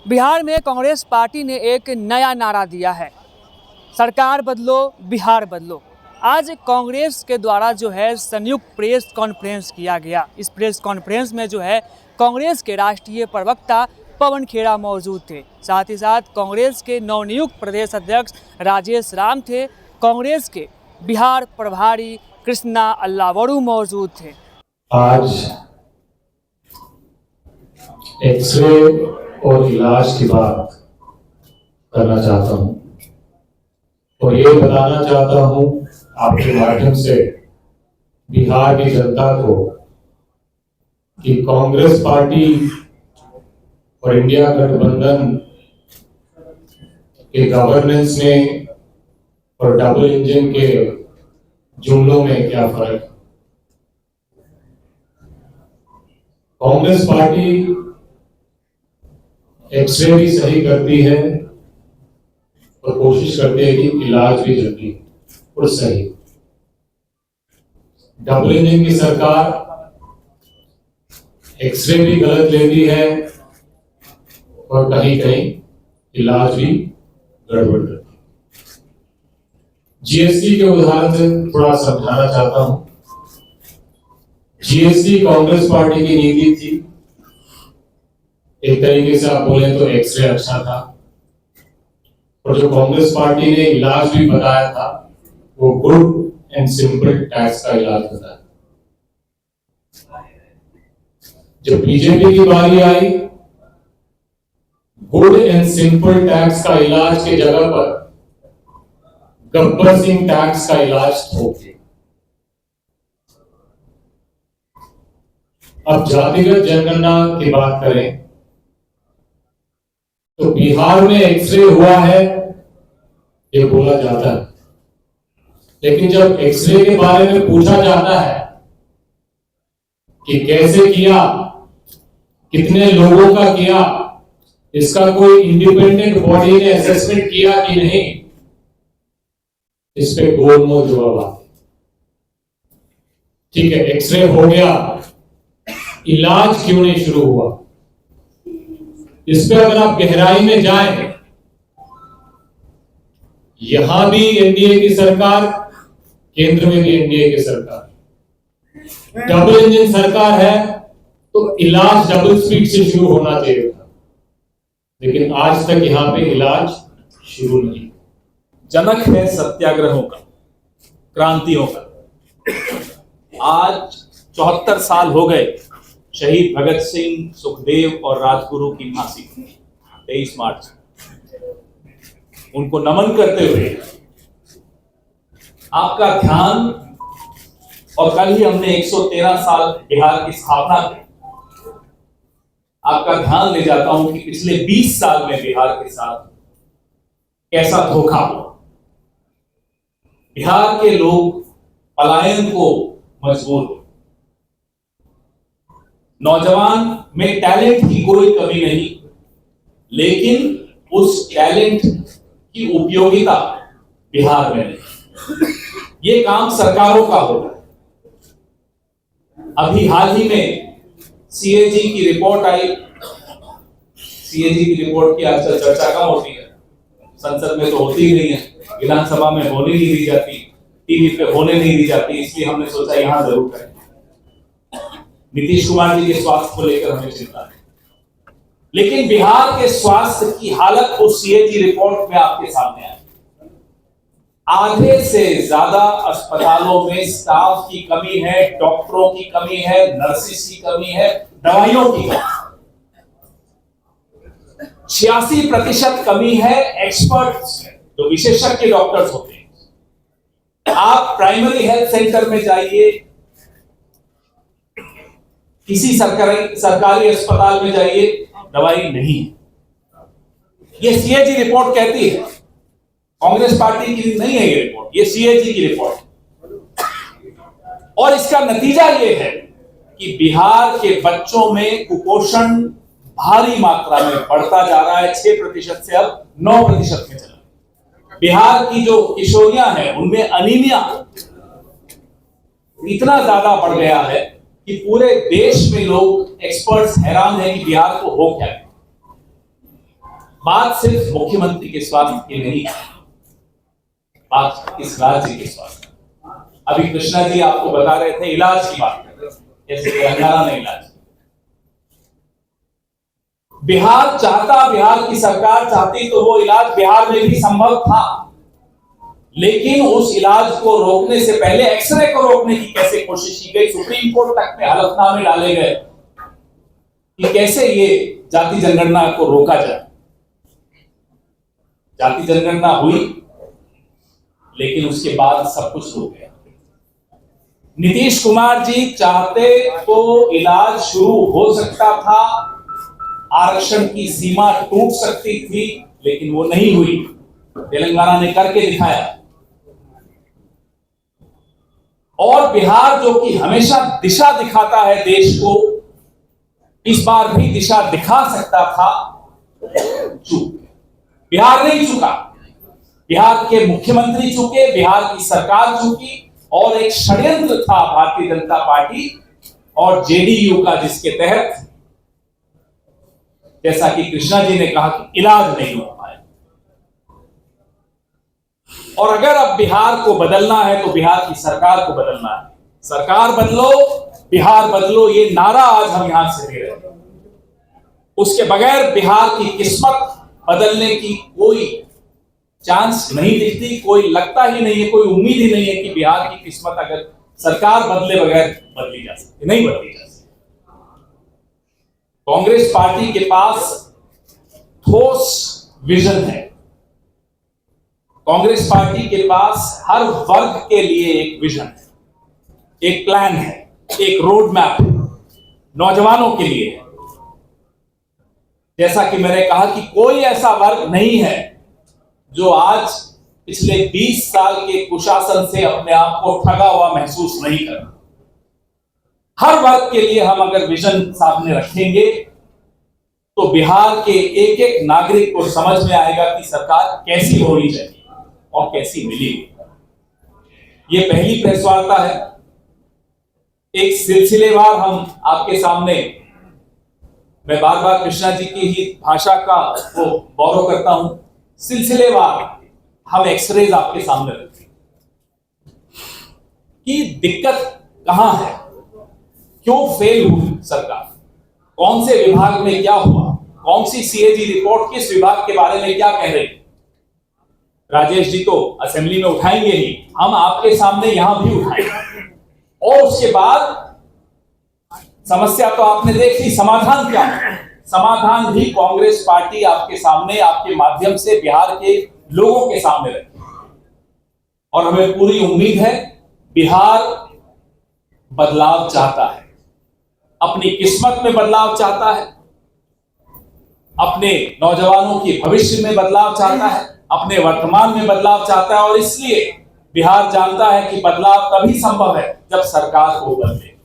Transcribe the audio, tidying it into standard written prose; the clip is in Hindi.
बिहार में कांग्रेस पार्टी ने एक नया नारा दिया है, सरकार बदलो बिहार बदलो। आज कांग्रेस के द्वारा जो है संयुक्त प्रेस कॉन्फ्रेंस किया गया। इस प्रेस कॉन्फ्रेंस में जो है कांग्रेस के राष्ट्रीय प्रवक्ता पवन खेड़ा मौजूद थे। साथ ही साथ कांग्रेस के नवनियुक्त प्रदेश अध्यक्ष राजेश राम थे। कांग्रेस के बिहार प्रभारी कृष्णा अल्लावड़ू मौजूद थे। आज एक्सरे और इलाज की बात करना चाहता हूं और ये बताना चाहता हूं आपके माध्यम से बिहार की जनता को कि कांग्रेस पार्टी और इंडिया गठबंधन के गवर्नेंस में और डबल इंजन के जुमलों में क्या फर्क है। कांग्रेस पार्टी एक्सरे भी सही करती है और कोशिश करती है कि इलाज भी जल्दी और सही। डबल इंजन की सरकार एक्सरे भी गलत लेती है और कहीं कहीं इलाज भी गड़बड़ करती है। जीएसटी के उदाहरण से थोड़ा समझाना चाहता हूं। जीएसटी कांग्रेस पार्टी की नीति थी। एक तरीके से आप बोले तो एक्सरे अच्छा था और जो कांग्रेस पार्टी ने इलाज भी बताया था वो गुड एंड सिंपल टैक्स का इलाज बताया। जब बीजेपी की बारी आई, गुड एंड सिंपल टैक्स का इलाज के जगह पर गब्बर सिंह टैक्स का इलाज थोप दिया। अब जातिगत जनगणना की बात करें तो बिहार में एक्सरे हुआ है ये बोला जाता है, लेकिन जब एक्सरे के बारे में पूछा जाता है कि कैसे किया, कितने लोगों का किया, इसका कोई इंडिपेंडेंट बॉडी ने असेसमेंट किया कि नहीं, इस पे गोलमोल जवाब आते। ठीक है, एक्सरे हो गया, इलाज क्यों नहीं शुरू हुआ? इस पे अगर आप गहराई में जाएं, यहां भी एनडीए की सरकार, केंद्र में भी एनडीए की सरकार, डबल इंजन सरकार है तो इलाज डबल स्पीड से शुरू होना चाहिए था, लेकिन आज तक यहां पे इलाज शुरू नहीं। जनक है सत्याग्रहों का, क्रांतियों का। आज 74 साल हो गए शहीद भगत सिंह, सुखदेव और राजगुरु की फांसी 23 मार्च। उनको नमन करते हुए आपका ध्यान, और कल ही हमने 113 साल बिहार की स्थापना की, आपका ध्यान ले जाता हूं कि पिछले 20 साल में बिहार के साथ कैसा धोखा हुआ। बिहार के लोग पलायन को मजबूर हो। नौजवान में टैलेंट की कोई कमी नहीं, लेकिन उस टैलेंट की उपयोगिता बिहार में नहीं। ये काम सरकारों का होगा। अभी हाल ही में सीएजी की रिपोर्ट आई। सीएजी की रिपोर्ट की आजकल चर्चा कम होती है, संसद में तो होती ही नहीं है, विधानसभा में होने नहीं दी जाती, टीवी पे होने नहीं दी जाती, इसलिए हमने सोचा यहां जरूर करें। नीतीश कुमार जी के स्वास्थ्य को लेकर हमें चिंता है, लेकिन बिहार के स्वास्थ्य की हालत उस सीएजी रिपोर्ट में आपके सामने आई। आधे से ज्यादा अस्पतालों में स्टाफ की कमी है, डॉक्टरों की कमी है, नर्सिस की कमी है, दवाइयों की कमी। 86% कमी है एक्सपर्ट्स, जो विशेषज्ञ डॉक्टर्स होते हैं। आप प्राइमरी हेल्थ सेंटर में जाइए, किसी सरकारी अस्पताल में जाइए, दवाई नहीं है। ये सीएजी रिपोर्ट कहती है, कांग्रेस पार्टी की नहीं है ये रिपोर्ट, ये सीएजी की रिपोर्ट। और इसका नतीजा ये है कि बिहार के बच्चों में कुपोषण भारी मात्रा में बढ़ता जा रहा है। 6% से अब 9% में चला। बिहार की जो किशोरियां हैं उनमें अनीमिया इतना ज्यादा बढ़ गया है कि पूरे देश में लोग, एक्सपर्ट्स हैरान हैं कि बिहार को हो क्या है। बात सिर्फ मुख्यमंत्री के स्वास्थ्य की नहीं है, बात इस राज्य के स्वास्थ्य। अभी कृष्णा जी आपको बता रहे थे इलाज की बात कर रहे थे, जैसे तेलंगाना ने इलाज। बिहार चाहता, बिहार की सरकार चाहती तो वो इलाज बिहार में भी संभव था, लेकिन उस इलाज को रोकने से पहले एक्सरे को रोकने की कैसे कोशिश की गई, सुप्रीम कोर्ट तक में हलफनामे डाले गए कि कैसे ये जाति जनगणना को रोका जाए। जाति जनगणना हुई, लेकिन उसके बाद सब कुछ हो गया। नीतीश कुमार जी चाहते तो इलाज शुरू हो सकता था, आरक्षण की सीमा टूट सकती थी, लेकिन वो नहीं हुई। तेलंगाना ने करके दिखाया। और बिहार जो कि हमेशा दिशा दिखाता है देश को, इस बार भी दिशा दिखा सकता था, चूक। बिहार नहीं चुका, बिहार के मुख्यमंत्री चुके, बिहार की सरकार चुकी, और एक षड्यंत्र था भारतीय जनता पार्टी और जेडीयू का, जिसके तहत जैसा कि कृष्णा जी ने कहा कि इलाज नहीं हो पाया। और अगर अब बिहार को बदलना है तो बिहार की सरकार को बदलना है। सरकार बदलो, बिहार बदलो, ये नारा आज हम यहां से दे रहे हैं। उसके बगैर बिहार की किस्मत बदलने की कोई चांस नहीं दिखती, कोई लगता ही नहीं है, कोई उम्मीद ही नहीं है कि बिहार की किस्मत अगर सरकार बदले बगैर बदली जा सकती, नहीं बदली जा सकती। कांग्रेस पार्टी के पास ठोस विजन है। कांग्रेस पार्टी के पास हर वर्ग के लिए एक विजन है, एक प्लान है, एक रोड मैप है, नौजवानों के लिए है। जैसा कि मैंने कहा कि कोई ऐसा वर्ग नहीं है जो आज पिछले 20 साल के कुशासन से अपने आप को ठगा हुआ महसूस नहीं करता। हर वर्ग के लिए हम अगर विजन सामने रखेंगे तो बिहार के एक एक नागरिक को समझ में आएगा कि सरकार कैसी होनी चाहिए और कैसी मिलेगी। ये पहली प्रेस वार्ता है। एक सिलसिलेवार हम आपके सामने, मैं बार बार कृष्णा जी की ही भाषा का वो गौरव करता हूं, सिलसिलेवार हम एक्सरेज आपके सामने रखते हैं कि दिक्कत कहां है, क्यों फेल हुई सरकार, कौन से विभाग में क्या हुआ, कौन सी सीएजी रिपोर्ट किस विभाग के बारे में क्या कह रही। राजेश जी तो असेंबली में उठाएंगे ही, हम आपके सामने यहां भी उठाएंगे। और उसके बाद समस्या तो आपने देख ली, समाधान क्या है, समाधान भी कांग्रेस पार्टी आपके सामने, आपके माध्यम से बिहार के लोगों के सामने रखी। और हमें पूरी उम्मीद है बिहार बदलाव चाहता है, अपनी किस्मत में बदलाव चाहता है, अपने नौजवानों के भविष्य में बदलाव चाहता है, अपने वर्तमान में बदलाव चाहता है। और इसलिए बिहार जानता है कि बदलाव तभी संभव है जब सरकार को बदले।